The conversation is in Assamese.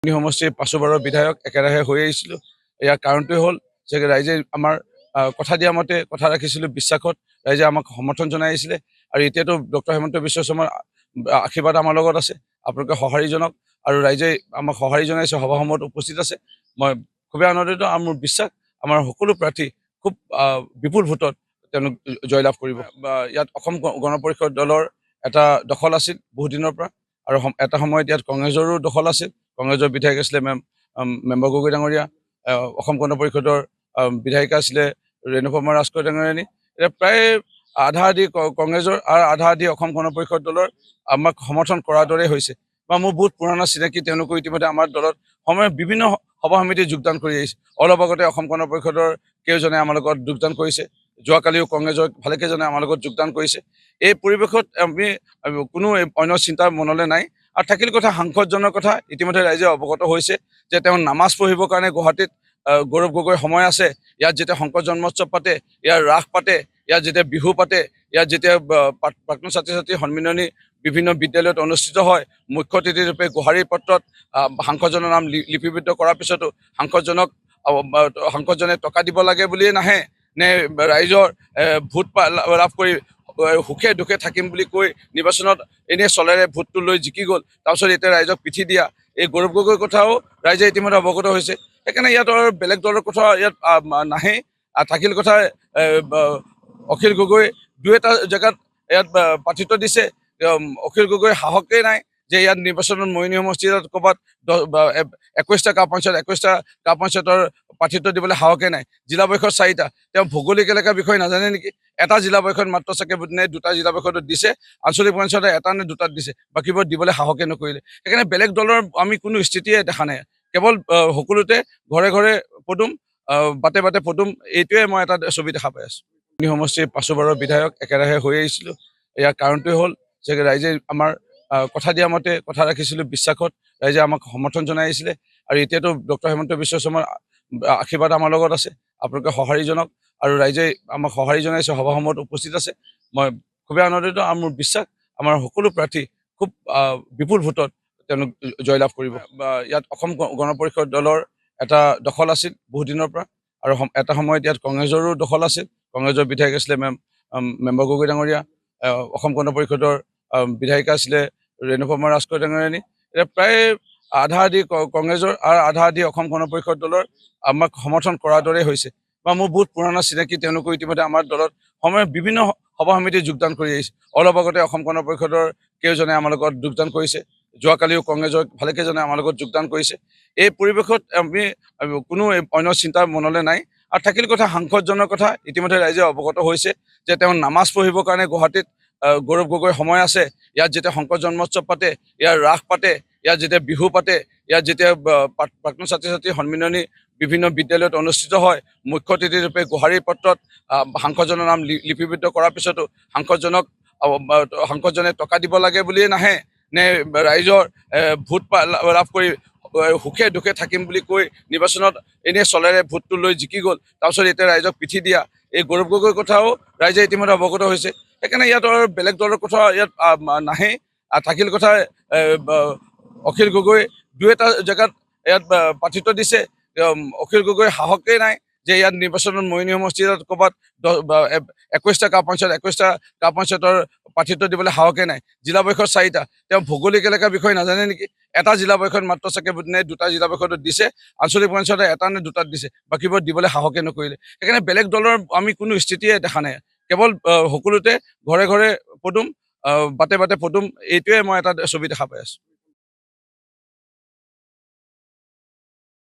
সমষ্টিৰ ৫বাৰৰ বিধায়ক একেৰাহে হৈ আহিছিলোঁ। ইয়াৰ কাৰণটোৱে হ'ল যে ৰাইজে আমাৰ কথা দিয়া মতে কথা ৰাখিছিলোঁ, বিশ্বাসত ৰাইজে আমাক সমৰ্থন জনাই আহিছিলে। আৰু এতিয়াতো ডক্টৰ হিমন্ত বিশ্ব শৰ্মাৰ আশীৰ্বাদ আমাৰ লগত আছে। আপোনালোকে সঁহাৰি জনাওক আৰু ৰাইজে আমাক সঁহাৰি জনাইছে, সভাসমূহত উপস্থিত আছে। মই খুবেই আনন্দিত আৰু মোৰ বিশ্বাস আমাৰ সকলো প্ৰাৰ্থী খুব বিপুল ভোটত তেওঁলোক জয়লাভ কৰিব। ইয়াত অসম গণ পৰিষদ দলৰ এটা দখল আছিল বহুদিনৰ পৰা, আৰু এটা সময়ত ইয়াত কংগ্ৰেছৰো দখল আছিল। কংগ্ৰেছৰ বিধায়ক আছিলে মেম্বাৰ গগৈ ডাঙৰীয়া, অসম গণ পৰিষদৰ বিধায়িকা আছিলে ৰেণুপমা ৰাজখোৱা ডাঙৰীয়ানী। এতিয়া প্ৰায় আধা আধি কংগ্ৰেছৰ আৰু আধা আধি অসম গণ পৰিষদ দলৰ আমাক সমৰ্থন কৰাৰ দৰে হৈছে। বা মোৰ বহুত পুৰণা চিনাকি, তেওঁলোকো ইতিমধ্যে আমাৰ দলত সময়ত বিভিন্ন সভা সমিতিত যোগদান কৰি আহিছে। অলপ আগতে অসম গণ পৰিষদৰ কেইজনে আমাৰ লগত যোগদান কৰিছে, যোৱাকালিও কংগ্ৰেছৰ ভালেকেইজনে আমাৰ লগত যোগদান কৰিছে। এই পৰিৱেশত আমি কোনো অন্য চিন্তা মনলৈ নাই। আৰু থাকিল কথা সাংসদজনৰ কথা, ইতিমধ্যে ৰাইজে অৱগত হৈছে যে তেওঁ নামাজ পঢ়িবৰ কাৰণে গুৱাহাটীত গৌৰৱ গগৈৰ সময় আছে। ইয়াত যেতিয়া শংকৰ জন্মোৎসৱ পাতে, ইয়াৰ ৰাস পাতে, ইয়াত যেতিয়া বিহু পাতে, ইয়াত যেতিয়া প্ৰাক্তন ছাত্ৰ ছাত্ৰী সন্মিলনী বিভিন্ন বিদ্যালয়ত অনুষ্ঠিত হয়, মুখ্য অতিথিৰূপে গোহাৰিৰ পত্ৰত সাংসদজনৰ নাম লিপিবদ্ধ কৰাৰ পিছতো সাংসদজনে টকা দিব লাগে বুলিয়ে নাহে, নে ৰাইজৰ ভোট লাভ কৰি সুখে দুখে থাকিম বুলি কৈ নিৰ্বাচনত এনেই চলেৰে ভোটটো লৈ জিকি গ'ল। তাৰপিছত এতিয়া ৰাইজক পিঠি দিয়া এই গৌৰৱ গগৈৰ কথাও ৰাইজে ইতিমধ্যে অৱগত হৈছে। সেইকাৰণে ইয়াত আৰু বেলেগ দলৰ কথা ইয়াত নাহেই। থাকিল কথা অখিল গগৈ দুই এটা জেগাত ইয়াত প্ৰাৰ্থিত্ব দিছে। অখিল গগৈৰ সাহসেই নাই যে ইয়াত নিৰ্বাচনত মৰিয়নি সমষ্টিত ক'ৰবাত 21টা গাঁও পঞ্চায়তৰ প্ৰাৰ্থিত্ব দিবলৈ সাহসেই নাই। জিলা পৰিষদ 4টা, তেওঁ ভৌগোলিক এলেকাৰ বিষয়ে নাজানে নেকি? এটা জিলা পৰিষদ মাত্ৰ চাগে নে দুটা জিলা পৰিষদত দিছে, আঞ্চলিক পঞ্চায়ত এটা নে দুটাত দিছে, বাকীবোৰ দিবলৈ সাহসে নকৰিলে। সেইকাৰণে বেলেগ দলৰ আমি কোনো স্থিতিয়ে দেখা নাই। কেৱল সকলোতে ঘৰে ঘৰে পদুম, বাটে বাটে পদুম, এইটোৱে মই এটা ছবি দেখা পাই আছোঁ। সমষ্টিৰ ৫বাৰৰ বিধায়ক একেৰাহে হৈ আহিছিলোঁ। ইয়াৰ কাৰণটোৱে হ'ল যে ৰাইজে আমাৰ কথা দিয়া মতে কথা ৰাখিছিলোঁ, বিশ্বাসত ৰাইজে আমাক সমৰ্থন জনাই আহিছিলে। আৰু এতিয়াতো ডক্টৰ হিমন্ত বিশ্ব শৰ্মাৰ আশীৰ্বাদ আমাৰ লগত আছে। আপোনালোকে সঁহাৰি জনাওক আৰু ৰাইজে আমাক সঁহাৰি জনাইছে, সভাসমূহত উপস্থিত আছে। মই খুবেই আনন্দিত আৰু মোৰ বিশ্বাস আমাৰ সকলো প্ৰাৰ্থী খুব বিপুল ভোটত তেওঁলোক জয়লাভ কৰিব। ইয়াত অসম গণ পৰিষদ দলৰ এটা দখল আছিল বহুদিনৰ পৰা, আৰু এটা সময়ত ইয়াত কংগ্ৰেছৰো দখল আছিল। কংগ্ৰেছৰ বিধায়ক আছিলে মেম্বাৰ গগৈ ডাঙৰীয়া, অসম গণ পৰিষদৰ বিধায়িকা আছিলে ৰেণুপমা ৰাজখোৱা ডাঙৰীয়ানী। এতিয়া প্ৰায় আধা আধি কংগ্ৰেছৰ আৰু আধা আধি অসম গণ পৰিষদ দলৰ আমাক সমৰ্থন কৰাৰ দৰে হৈছে। বা মোৰ বহুত পুৰণা চিনাকি, তেওঁলোকো ইতিমধ্যে আমাৰ দলত সময়ত বিভিন্ন সভা সমিতিত যোগদান কৰি আহিছে। অলপ আগতে অসম গণ পৰিষদৰ কেইজনে আমাৰ লগত যোগদান কৰিছে, যোৱাকালিও কংগ্ৰেছৰ ভালেকেইজনে আমাৰ লগত যোগদান কৰিছে। এই পৰিৱেশত আমি কোনো অন্য চিন্তা মনলৈ নাই। আৰু থাকিল কথা সাংসদজনৰ কথা, ইতিমধ্যে ৰাইজে অৱগত হৈছে যে তেওঁ নামাজ পঢ়িবৰ কাৰণে গুৱাহাটীত গৌৰৱ গগৈৰ সময় আছে। ইয়াত যেতিয়া শংকৰ জন্মোৎসৱ পাতে, ইয়াৰ ৰাস পাতে, ইয়াত যেতিয়া বিহু পাতে, ইয়াত যেতিয়া প্ৰাক্তন ছাত্ৰ ছাত্ৰী সন্মিলনী বিভিন্ন বিদ্যালয়ত অনুষ্ঠিত হয়, মুখ্য অতিথিৰূপে গোহাৰিৰ পত্ৰত সাংসদজনৰ নাম লিপিবদ্ধ কৰাৰ পিছতো সাংসদজনে টকা দিব লাগে বুলিয়ে নাহে, নে ৰাইজৰ ভোট লাভ কৰি সুখে দুখে থাকিম বুলি কৈ নিৰ্বাচনত এনেই চলেৰে ভোটটো লৈ জিকি গ'ল। তাৰপিছত এতিয়া ৰাইজক পিঠি দিয়া এই গৌৰৱ গগৈৰ কথাও ৰাইজে ইতিমধ্যে অৱগত হৈছে। সেইকাৰণে ইয়াত আৰু বেলেগ দলৰ কথা ইয়াত নাহেই। থাকিল কথা অখিল গগৈ দুই এটা জেগাত ইয়াত প্ৰাৰ্থিত্ব দিছে। অখিল গগৈৰ সাহসেই নাই যে ইয়াত নিৰ্বাচনত মৰিয়নি সমষ্টিত ক'ৰবাত 21টা গাঁও পঞ্চায়তৰ প্ৰাৰ্থিত্ব দিবলৈ সাহসেই নাই। জিলা পৰিষদ 4টা, তেওঁ ভৌগোলিক এলেকাৰ বিষয়ে নাজানে নেকি? এটা জিলা পৰিষদ মাত্ৰ চাগে নে দুটা জিলা পৰিষদত দিছে, আঞ্চলিক পঞ্চায়ত এটা নে দুটাত দিছে, বাকীবোৰ দিবলৈ সাহসে নকৰিলে। সেইকাৰণে বেলেগ দলৰ আমি কোনো স্থিতিয়ে দেখা নাই। কেৱল সকলোতে ঘৰে ঘৰে পদুম, বাটে বাটে পদুম, এইটোৱে মই এটা ছবি দেখা পাই আছোঁ।